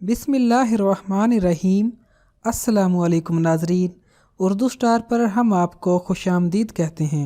बिस्मिल्लाहिर्रहमानिर्रहीम। अस्सलामुअलैकुम नाज़रीन, उर्दू स्टार पर हम आपको खुशामदीद कहते हैं।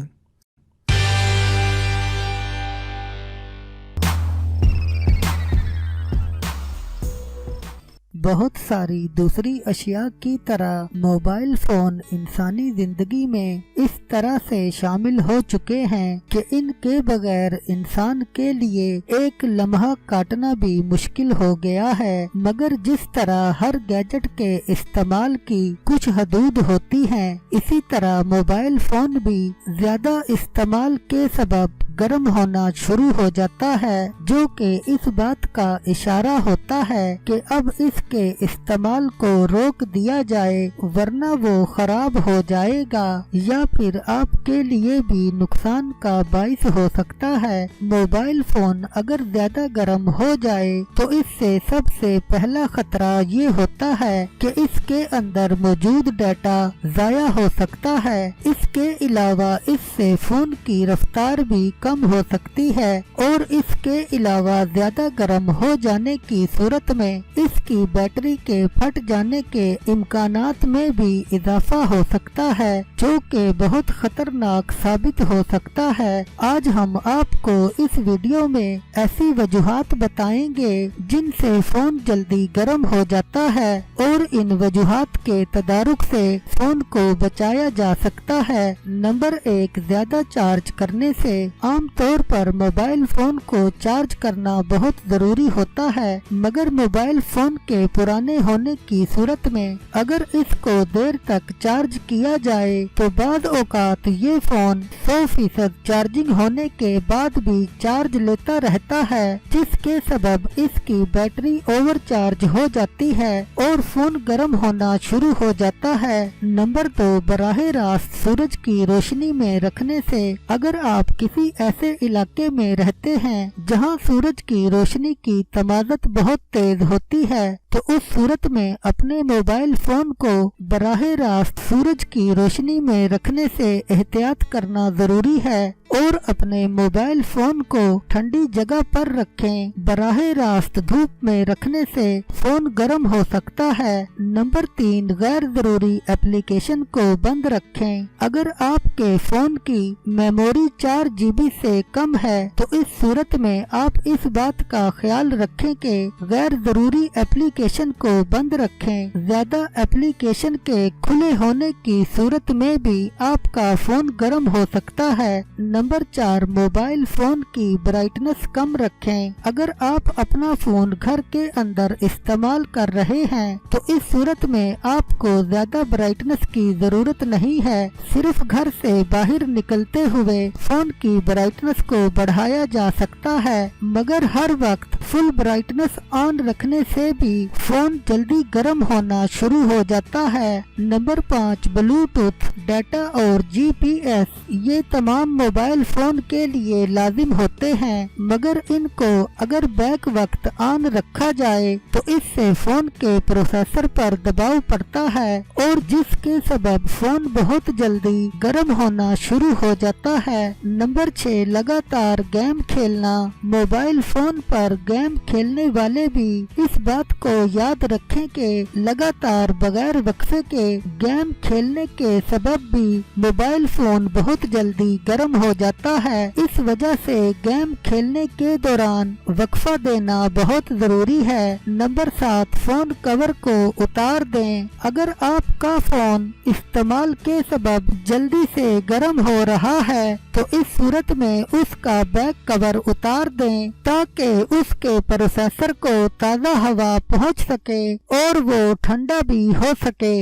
बहुत सारी दूसरी अशिया की तरह मोबाइल फ़ोन इंसानी ज़िंदगी में इस तरह से शामिल हो चुके हैं कि इनके बगैर इंसान के लिए एक लम्हा काटना भी मुश्किल हो गया है। मगर जिस तरह हर गैजेट के इस्तेमाल की कुछ हदूद होती हैं, इसी तरह मोबाइल फ़ोन भी ज़्यादा इस्तेमाल के सबब गर्म होना शुरू हो जाता है, जो कि इस बात का इशारा होता है कि अब इसके इस्तेमाल को रोक दिया जाए, वरना वो खराब हो जाएगा या फिर आपके लिए भी नुकसान का बाइस हो सकता है। मोबाइल फोन अगर ज्यादा गर्म हो जाए तो इससे सबसे पहला खतरा ये होता है कि इसके अंदर मौजूद डाटा जाया हो सकता है। इसके अलावा इससे फोन की रफ्तार भी कम हो सकती है और इसके अलावा ज्यादा गर्म हो जाने की सूरत में इसकी बैटरी के फट जाने के इम्कानात में भी इजाफा हो सकता है, जो कि बहुत खतरनाक साबित हो सकता है। आज हम आपको इस वीडियो में ऐसी वजूहात बताएंगे जिनसे फोन जल्दी गर्म हो जाता है और इन वजूहात के तदारुक से फोन को बचाया जा सकता है। नंबर 1, ज्यादा चार्ज करने से। आमतौर पर मोबाइल फोन को चार्ज करना बहुत जरूरी होता है, मगर मोबाइल फोन के पुराने होने की सूरत में अगर इसको देर तक चार्ज किया जाए तो बाद औकात ये फोन 100% चार्जिंग होने के बाद भी चार्ज लेता रहता है, जिसके सबब इसकी बैटरी ओवरचार्ज हो जाती है और फोन गर्म होना शुरू हो जाता है। नंबर 2, बराह रास्त सूरज की रोशनी में रखने से। अगर आप किसी ऐसे इलाके में रहते हैं जहां सूरज की रोशनी की तमाज़त बहुत तेज होती है, तो उस सूरत में अपने मोबाइल फोन को बराह रास्त सूरज की रोशनी में रखने से एहतियात करना जरूरी है और अपने मोबाइल फोन को ठंडी जगह पर रखें। बराह रास्त धूप में रखने से फोन गर्म हो सकता है। नंबर 3, गैर जरूरी एप्लीकेशन को बंद रखें। अगर आपके फोन की मेमोरी 4 GB से कम है तो इस सूरत में आप इस बात का ख्याल रखें कि गैर जरूरी एप्लीकेशन को बंद रखें। ज्यादा एप्लीकेशन के खुले होने की सूरत में भी आपका फोन गर्म हो सकता है। नंबर 4, मोबाइल फोन की ब्राइटनेस कम रखें। अगर आप अपना फोन घर के अंदर इस्तेमाल कर रहे हैं तो इस सूरत में आपको ज्यादा ब्राइटनेस की जरूरत नहीं है। सिर्फ घर से बाहर निकलते हुए फोन की ब्राइटनेस को बढ़ाया जा सकता है, मगर हर वक्त फुल ब्राइटनेस ऑन रखने से भी फोन जल्दी गर्म होना शुरू हो जाता है। नंबर 5, ब्लूटूथ, डाटा और GPS। ये तमाम मोबाइल फोन के लिए लाजिम होते हैं, मगर इनको अगर बैक वक्त ऑन रखा जाए तो इससे फोन के प्रोसेसर पर दबाव पड़ता है और जिसके सबब फोन बहुत जल्दी गर्म होना शुरू हो जाता है। नंबर 6, लगातार गेम खेलना। मोबाइल फोन पर गेम खेलने वाले भी इस बात को याद रखें कि लगातार बगैर वक्फे के गेम खेलने के सबब भी मोबाइल फोन बहुत जल्दी गर्म हो जाता है। इस वजह से गेम खेलने के दौरान वक्फा देना बहुत जरूरी है। नंबर 7, फोन कवर को उतार दें। अगर आपका फोन इस्तेमाल के सबब जल्दी से गर्म हो रहा है तो इस सूरत में उसका बैक कवर उतार दें ताकि उसके प्रोसेसर को ताज़ा हवा पहुंच सके और वो ठंडा भी हो सके।